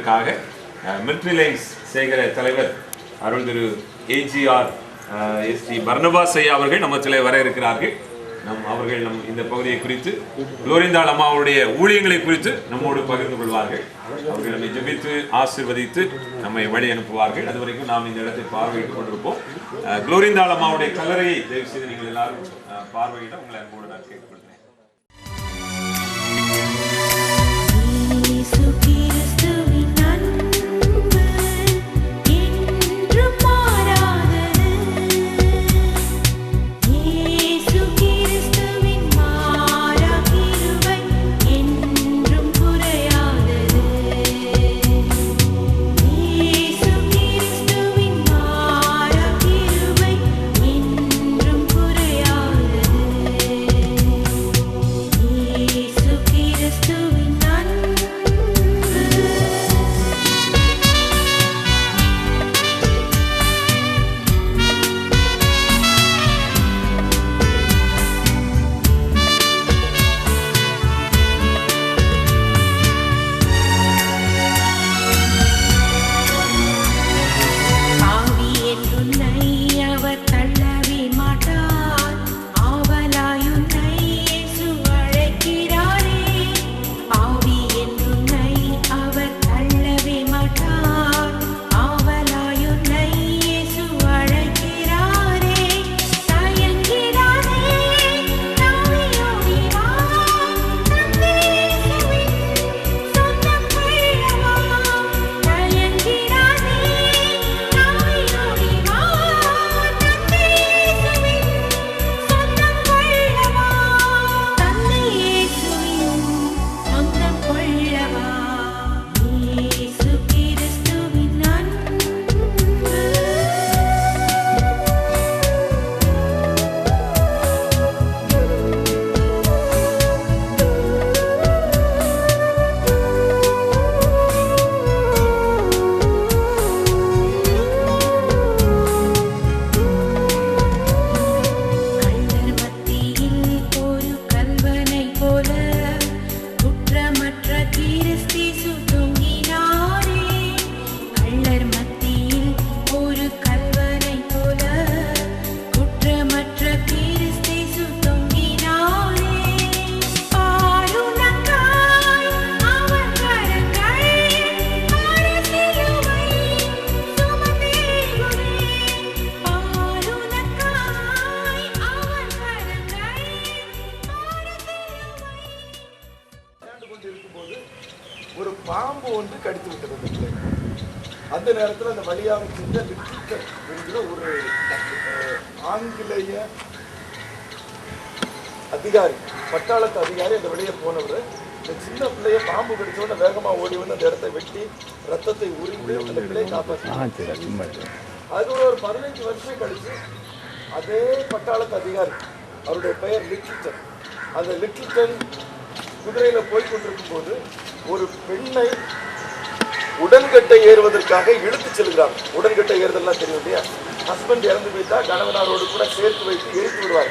செய்வதற்காக military lines சேகர தலைவர் Arul Thiru AGR ST Barnabas ஐயா அவர்கள் நம்மத்திலே வர இருக்கிறார்கள். அவர்கள் இந்த பகுதியை குறித்து குளோரிந்தாள் அம்மாவுடைய ஊழியங்களை குறித்து நம்மோடு பகிர்ந்து கொள்வார்கள். அவர்கள் நம்மை ஜெபித்து ஆசீர்வதித்து நம்மை வழி அனுப்புவார்கள். அது வரைக்கும் நாம் இந்த இடத்தை பார்வையிட்டுக் கொண்டிருப்போம். குளோரிந்தாள் அம்மாவுடைய கல்லறையை தயவு செய்து நீங்கள் எல்லாரும் பார்வையிட உங்களை அன்போடு நான் கேட்டுக்கொள்கிறேன். ஒரு பாம்பு ஒன்று கடித்து விட்டது. அந்த நேரத்தில் அந்த வழியாக சென்ற லிட்டில் என்கிற ஒரு ஆங்கிலேய அதிகாரி, பட்டாளத்து அதிகாரி அந்த வழியே போனவர் இந்த சின்ன பிள்ளைய பாம்பு கடிச்சோட வேகமாக ஓடி வந்து அந்த இடத்தை வெட்டி ரத்தத்தை உறிந்து அந்த பிள்ளையை காப்பாற்றி. அது ஒரு 15 வருஷம் கழிச்சு அதே பட்டாளத்து அதிகாரி, அவருடைய பெயர் லிட்டில்டன், அந்த லிட்டில்டன் குதிரையில் போய் கொண்டிருக்கும் போது ஒரு பெண்ணை உடன்கட்டை ஏறுவதற்காக இழுத்து செல்கிறார். உடன்கட்டை ஏறுதல்லாம் தெரியும் இல்லையா? ஹஸ்பண்ட் இறந்து போய்த்தா கணவனாரோடு கூட சேர்த்து வைத்து எரித்து விடுவார்.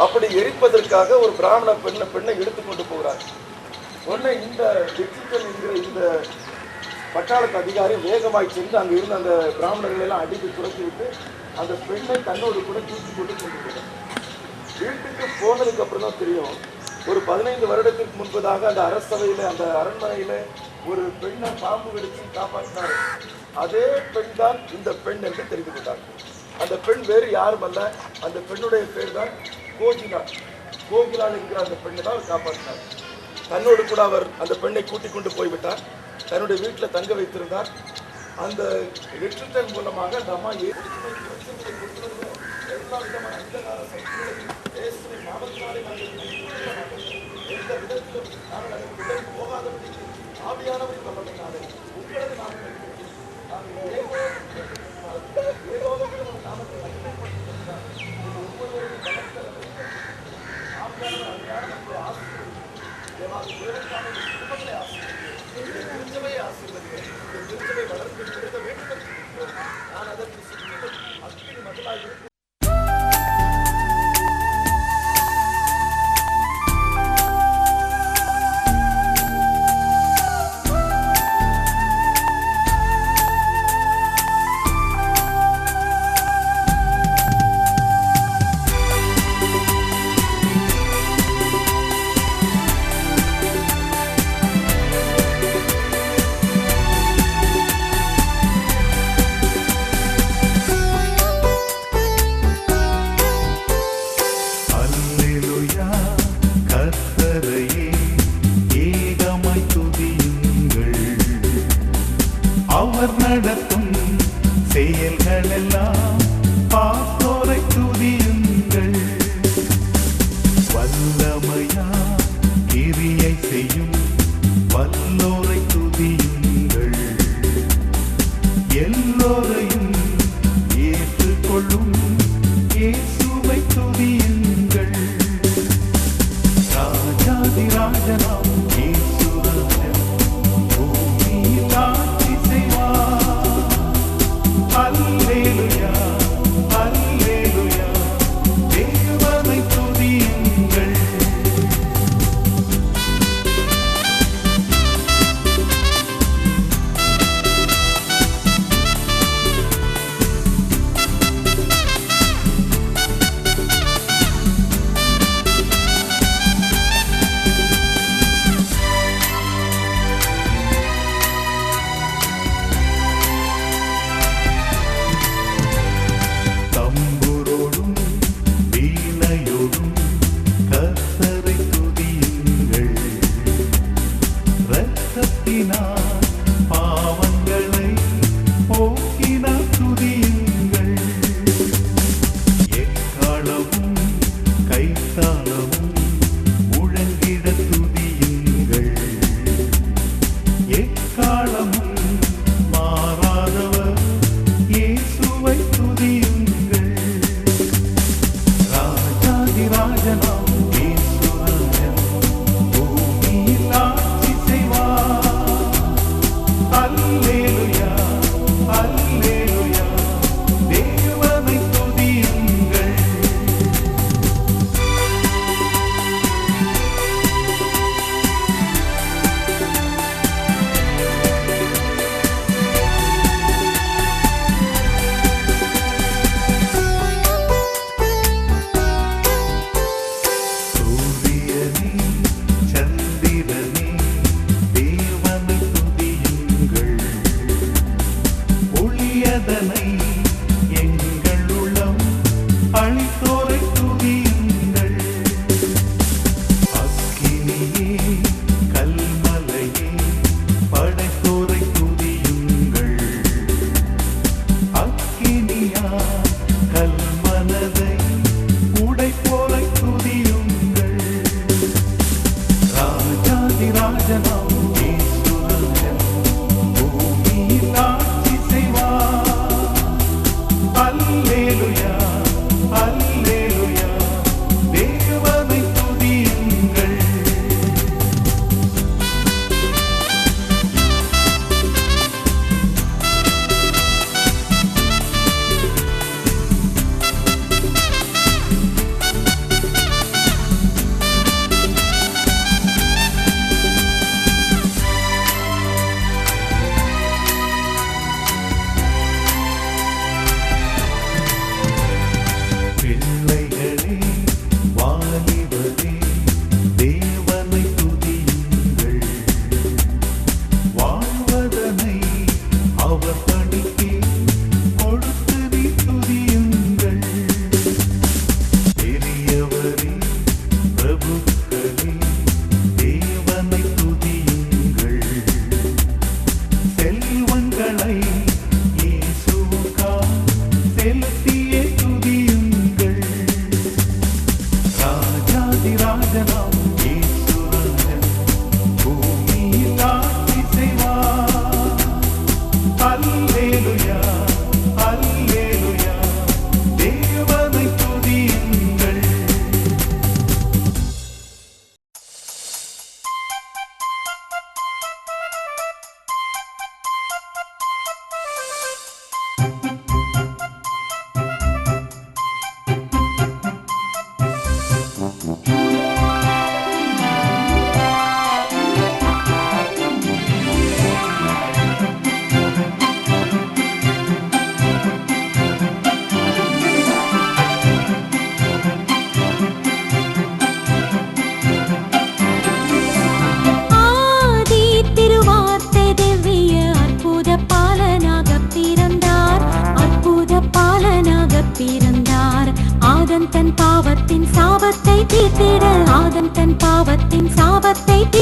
அப்படி எரிப்பதற்காக ஒரு பிராமண பெண்ணை இழுத்து கொண்டு போகிறார். உடனே இந்த லிட்டில்டன் என்கிற இந்த பட்டாளத்து அதிகாரி வேகமாய் சென்று அங்கே இருந்த அந்த பிராமணர்கள் எல்லாம் அடித்து துரத்தி விட்டு அந்த பெண்ணை தன்னோடு கூட தூக்கி கொண்டு போகிறார். வீட்டுக்கு போனதுக்கு அப்புறம் தான் தெரியும், ஒரு 15 வருடத்திற்கு முன்பதாக அந்த அரசவையில், அந்த அரண்மனையில் ஒரு பெண்ணை பாம்பு கடிச்சு காப்பாற்றினார். அதே பெண் தான் இந்த பெண் என்று தெரிந்து கொண்டார். அந்த பெண் வேறு யாரும் அல்ல, அந்த பெண்ணுடைய பேர் தான் கோகிலாள் என்கிற அந்த பெண்ணை தான் அவர் காப்பாற்றினார். தன்னோடு கூட அவர் அந்த பெண்ணை கூட்டிக் கொண்டு போய்விட்டார். தன்னுடைய வீட்டில் தங்க வைத்திருந்தார். அந்த லிட்டில்டன் மூலமாக அந்த அம்மா எல்லா விதமான அந்த கால எந்த விதத்திலும் நாங்கள் அதற்கு விலை போகாதபடி ஆவியானவரை சொல்லப்பட்டாலே உங்களது நாமத்தை நாமத்தை மகிமைப்படுத்தினார். ஒவ்வொருவரும் ஆவியானவர் ஆசிரியர் குடும்பங்களை ஆசிரியர் திருச்சபையை ஆசீர்வதிகள். இந்த திருச்சபை வளர்ந்து கொடுக்க வேண்டும். நான் அதற்கு சுற்றிலும் அக்கினி மகளாக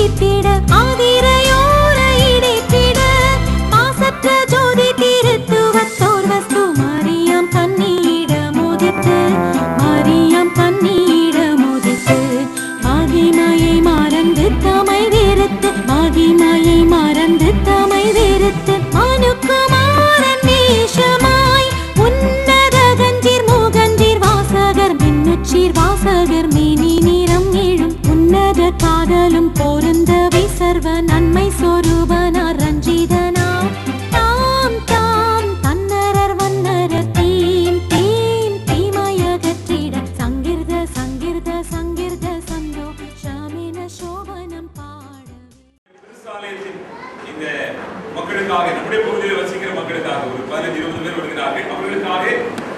தீர்த்திட ஆதிரையோர இடைத்திட மாசற்ற ஜோதி திருத்துவத்தோர் வஸ்து மரியாம் கண்ணீடம் உதித்து மரியாம் கண்ணீடம் உதித்து மகிமையை மறந்து தமை வெறுத்து மகிமையை மறந்து தமை வெறுத்து மனுக்குமாரன் வேஷமாய் உன்னத கஞ்சீர் மூகஞ்சீர் வாசகர் மின்னுச்சீர் வாசகர் மேனி நிறம் எழும் உன்னத காதலும் பொருந்தவை சர்வ நன்மை சொரூபனார் ரஞ்சிதனார் தாம் தாம் தன்னரர் வன்னரர் தீம் தீம் தீமயகற்றிட சங்கிர்த சங்கிர்த சங்கிர்த சந்தோ ஷாமின சோபனம் பாடவே. கிறிஸ்தாலயத்தின் இந்த மக்களுக்காக நம்முடைய பகுதியில் வசிக்கிற மக்களுக்காக ஒரு 15-20 பேர் வருகிறார்கள். அவர்களுக்காக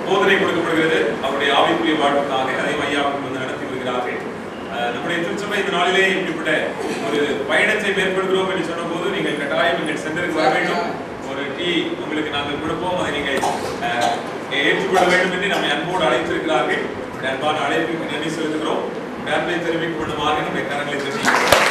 போதனை கொடுக்கப்படுகிறது. அவருடைய ஆவிக்குரிய வாழ்வுக்காக அதை மையாவுக்கு வந்து நடத்தி வருகிறார்கள். நம்முடைய திருச்சபை இந்த நாளிலே இப்படிப்பட்ட ஒரு பயணத்தை மேற்கொள்கிறோம் என்று சொன்ன போது நீங்கள் கட்டாயம் நீங்கள் சென்டருக்கு வர வேண்டும். ஒரு டீ உங்களுக்கு நாங்கள் கொடுப்போம், அதை நீங்கள் ஏற்றுக்கொள்ள வேண்டும் என்று நம்மை அன்போடு அழைத்திருக்கிறார்கள். அன்பான அழைப்புக்கு நன்றி செலுத்துகிறோம். நன்மை தெரிவிக்கும் விதமாக நம்முடைய கரங்களை தெரிவிக்கிறோம்.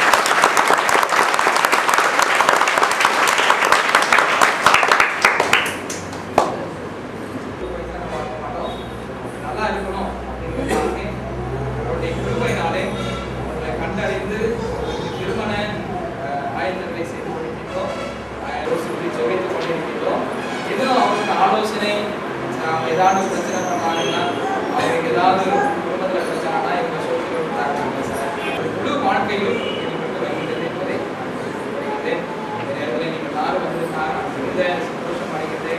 ஆலோசனை ஏதாவது பிரச்சனை பண்ணாங்கன்னா அவங்களுக்கு ஏதாவது குடும்பத்தில் பிரச்சனைனா எங்கள் சோசியல் முழு வாழ்க்கையிலும் ஈடுபட்டு வருகிறது என்பதை இந்த நேரத்தில் நீங்கள் நாள் வந்து நான் இந்த சந்தோஷம் அடைகிறது.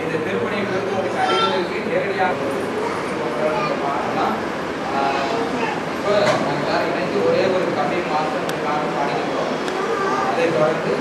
இந்த திருப்பணியை குறித்து உங்களுக்கு அறிவதற்கு நேரடியாக பார்க்கலாம். இப்போ நாங்கள் இணைந்து ஒரே ஒரு கம்பெனி மாற்றம் பாடிக்கிறோம். அதை தொடர்ந்து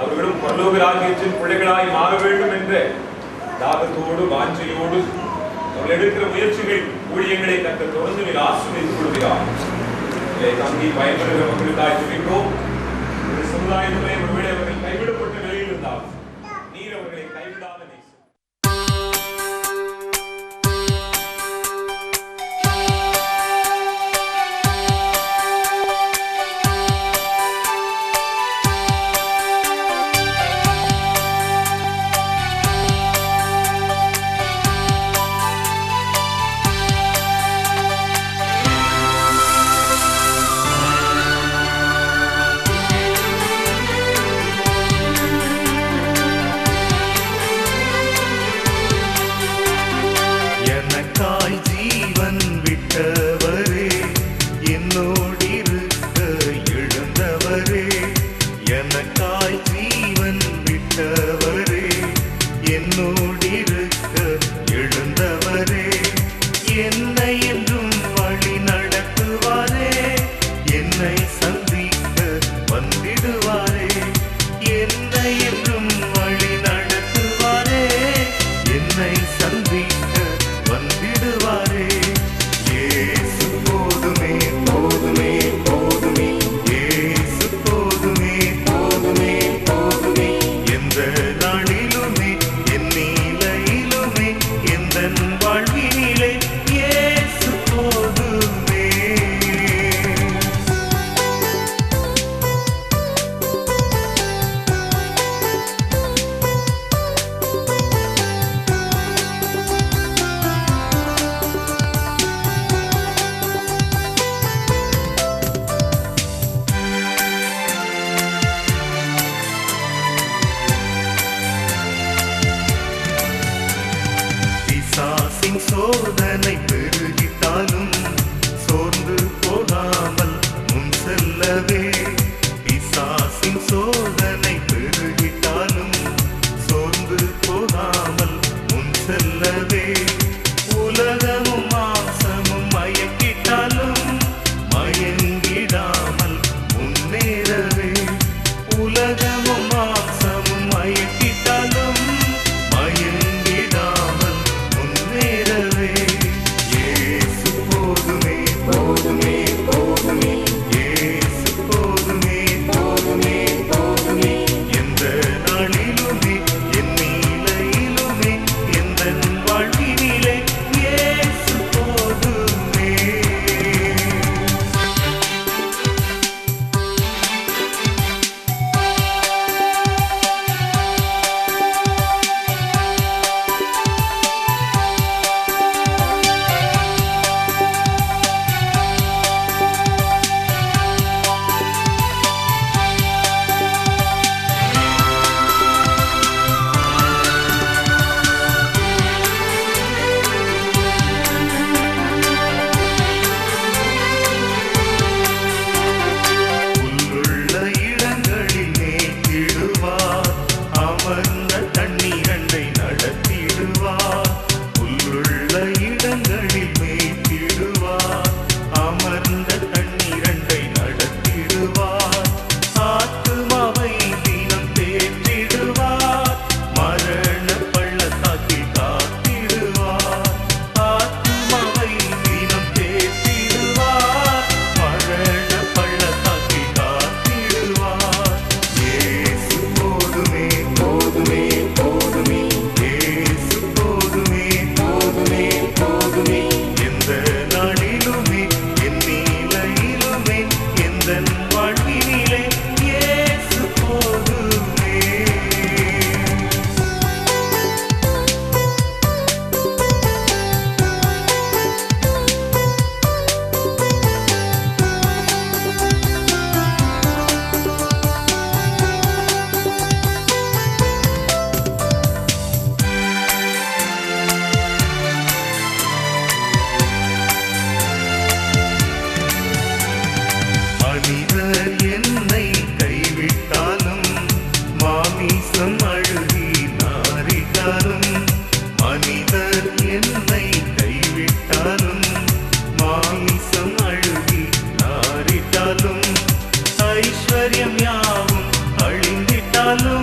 அவர்களும் பரலோக ராஜ்யத்தின் பிள்ளைகளாய் மாற வேண்டும் என்ற தாகத்தோடு வாஞ்சையோடு அவர்கள் எடுக்கிற முயற்சிகள் ஊழியங்களை கற்று தொடர்ந்து ஆசீர்வதித்துக் கொள்கிறார். இதை தங்கி பயன்படுகிற மக்களுக்காய் ஜெபிக்கிறோம். சமுதாயத்திலே ஒருவேளை அவர்கள் கைவிடப்பட்ட நிலையில் இருந்தால் நீர் அவர்களை கைவிடாத எந்த நாளிலுமே என் நீலையிலுமே எந்த சோதனை பெருகிட்டாலும் சோர்ந்து போகாமல் முன் செல்லவே. பிசாசின் சோதனை பெருகிட்டாலும் சோர்ந்து போகாமல் முன் செல்லவே. உலகமும் மாம்சமும் மயக்கிட்டாலும் மயங்கிடாமல் முன்னேறவே. உலகமும் மாம்சமும் மயக்கிட்டாலும் மயங்கிடாமல் முன்னேறவே. இயேசு போதுமே போதுமே போதுமே, இயேசு போதுமே போதுமே போதுமே. எந்த நாளிலுமே என் நிலையிலுமே எந்த வாழ்வினிலே இயேசு போதுமே. உள்ளுள்ள இடங்களில் மேய்த்திடுவார், அமர்ந்த தண்ணீரண்டை நடத்திடுவார். உள்ளுள்ள இடங்களில் மேய்த்திடுவார், அமர்ந்த தண்ணீரண்டை நடத்திடுவார். ஆத்துமாவை தினம் தேற்றிடுவார், மரண பள்ளத்தாக்கில் காத்திடுவார். ஆத்துமாவை தினம் தேற்றிடுவார், மரண பள்ளத்தாக்கில் காத்திடுவார். இயேசு போதுமே போதுமே போதுமே, இயேசு போதுமே போதுமே போதுமே. எந்த நாளிலுமே என் நிலையிலுமே எந்த வாழ்வினிலே இயேசு போதுமே. மனிதர் என்னை கைவிட்டாலும் மாமிசம் அழுகி நாரிட்டாலும். மனிதர் என்னை கைவிட்டாலும் மாமிசம் அழுகி நாரிட்டாலும். ஐஸ்வர்யம் யாவும் அழிந்திட்டாலும்